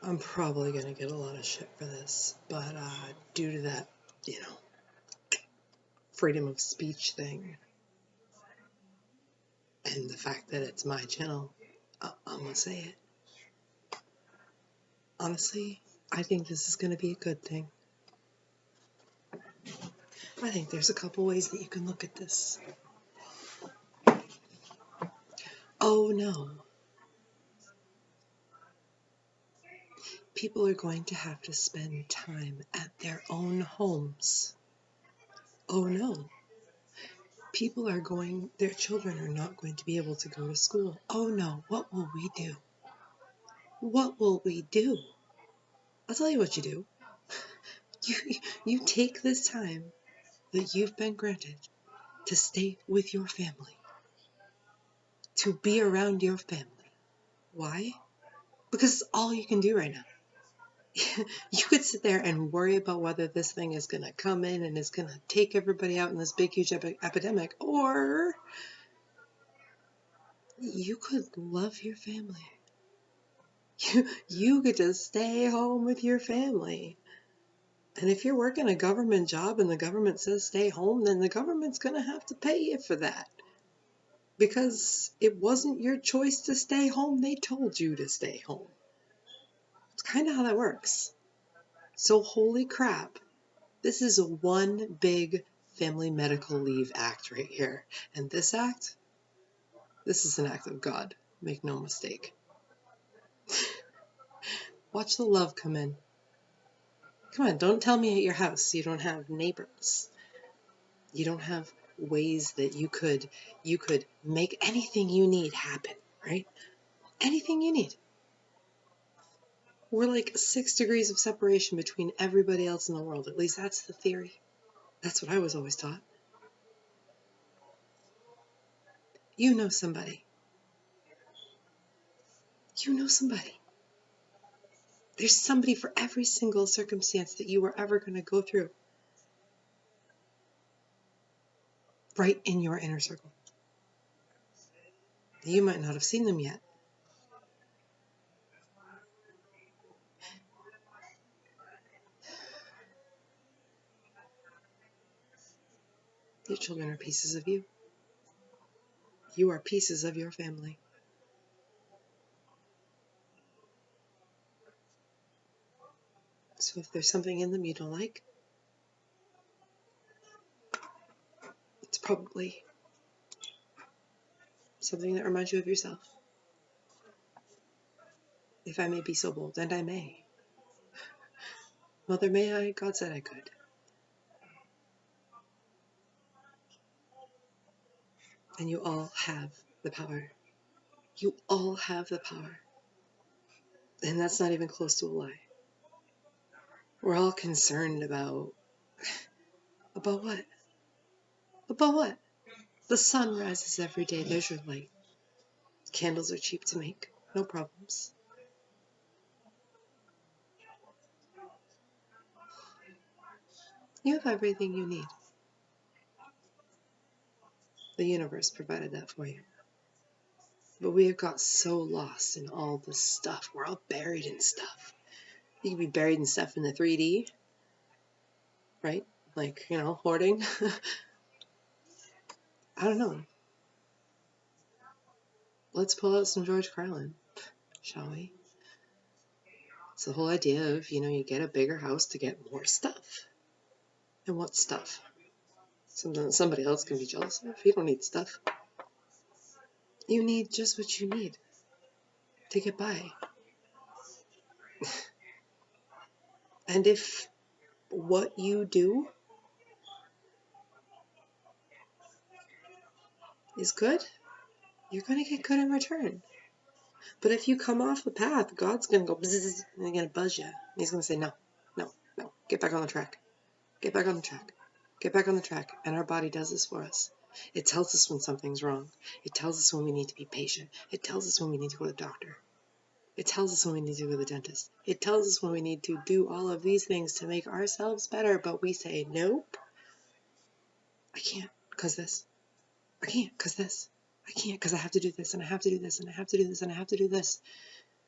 I'm probably going to get a lot of shit for this, but due to that, freedom of speech thing and the fact that it's my channel, I'm going to say it. Honestly, I think this is going to be a good thing. I think there's a couple ways that you can look at this. Oh no. People are going to have to spend time at their own homes. Oh no. Their children are not going to be able to go to school. Oh no, what will we do? What will we do? I'll tell you what you do. You take this time that you've been granted to stay with your family, to be around your family. Why? Because it's all you can do right now. You could sit there and worry about whether this thing is going to come in and is going to take everybody out in this big, huge epidemic, or you could love your family. You get to stay home with your family. And if you're working a government job and the government says stay home, then the government's going to have to pay you for that. Because it wasn't your choice to stay home, they told you to stay home. It's kind of how that works. So holy crap, this is a one big Family Medical Leave Act right here. And this act, this is an act of God. Make no mistake. Watch the love come in. Come on, don't tell me at your house you don't have neighbors. You don't have ways that you could make anything you need happen, right? Anything you need. We're like 6 degrees of separation between everybody else in the world. At least that's the theory. That's what I was always taught. You know somebody. You know somebody. There's somebody for every single circumstance that you were ever going to go through. Right in your inner circle. You might not have seen them yet. Your children are pieces of you. You are pieces of your family. So if there's something in them you don't like, it's probably something that reminds you of yourself. If I may be so bold, and I may. Mother, may I? God said I could. And you all have the power. You all have the power. And that's not even close to a lie. We're all concerned about what? About what? The sun rises every day. There's your light. Candles are cheap to make. No problems. You have everything you need. The universe provided that for you. But we have got so lost in all this stuff. We're all buried in stuff. You can be buried in stuff in the 3D, right? Like, hoarding. I don't know. Let's pull out some George Carlin, shall we? It's the whole idea of, you get a bigger house to get more stuff. And what stuff? Something that somebody else can be jealous of. You don't need stuff. You need just what you need to get by. And if what you do is good, you're going to get good in return. But if you come off the path, God's going to go bzzz, and he's going to buzz you. And he's going to say, no, get back on the track. Get back on the track. Get back on the track. And our body does this for us. It tells us when something's wrong. It tells us when we need to be patient. It tells us when we need to go to the doctor. It tells us when we need to go to the dentist. It tells us when we need to do all of these things to make ourselves better, but we say, nope, I can't because this. I can't because this. I can't because I have to do this, and I have to do this, and I have to do this, and I have to do this.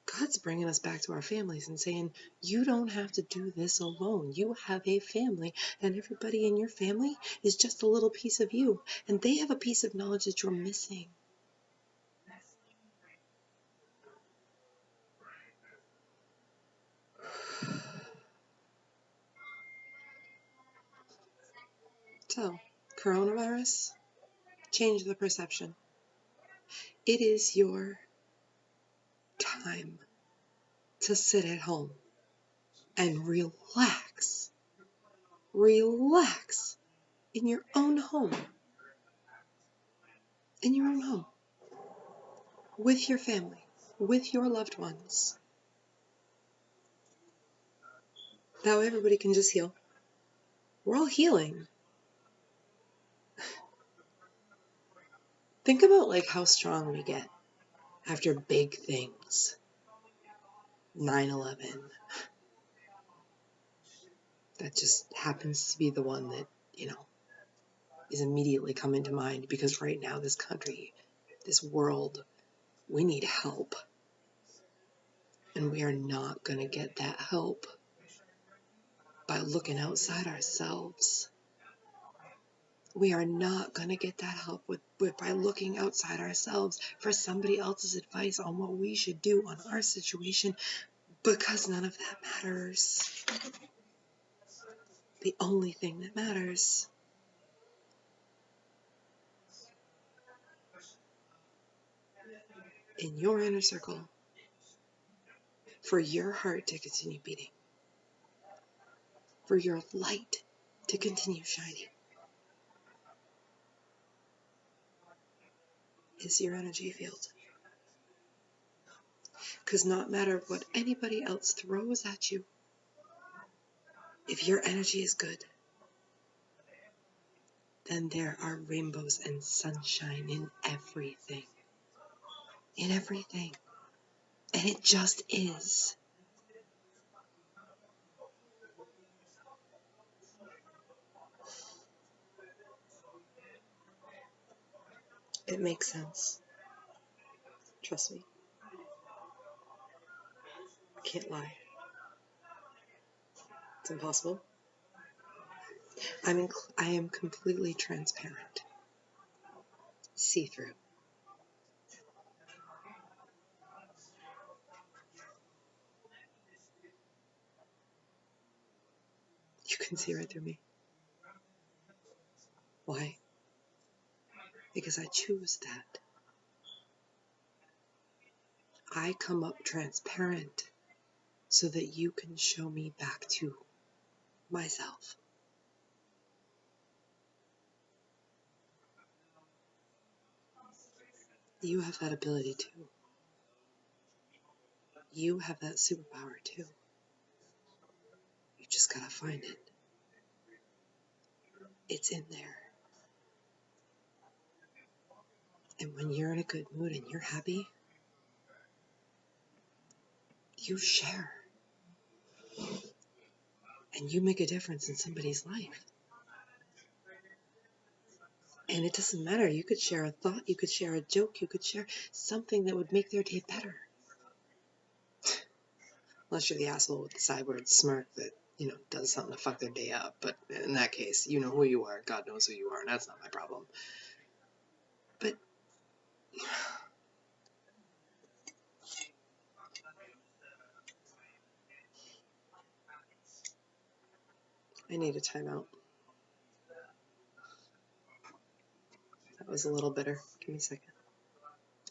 God's bringing us back to our families and saying, you don't have to do this alone. You have a family, and everybody in your family is just a little piece of you, and they have a piece of knowledge that you're missing. So, coronavirus, change the perception. It is your time to sit at home and relax. Relax in your own home. In your own home. With your family. With your loved ones. Now everybody can just heal. We're all healing. Think about like how strong we get after big things. 9/11. That just happens to be the one that, is immediately coming to mind because right now this country, this world, we need help. And we are not going to get that help by looking outside ourselves. We are not going to get that help by looking outside ourselves for somebody else's advice on what we should do on our situation, because none of that matters. The only thing that matters in your inner circle for your heart to continue beating, for your light to continue shining, is your energy field. Because no matter what anybody else throws at you, if your energy is good, then there are rainbows and sunshine in everything. In everything. And it just is. It makes sense. Trust me. I can't lie. It's impossible. I am completely transparent. See-through. You can see right through me. Why? Because I choose that. I come up transparent so that you can show me back to myself. You have that ability too. You have that superpower too. You just gotta find it. It's in there. And when you're in a good mood and you're happy, you share. And you make a difference in somebody's life. And it doesn't matter. You could share a thought, you could share a joke, you could share something that would make their day better. Unless you're the asshole with the sideward smirk that, does something to fuck their day up. But in that case, you know who you are. God knows who you are, and that's not my problem. But I need a timeout. That was a little bitter. Give me a second.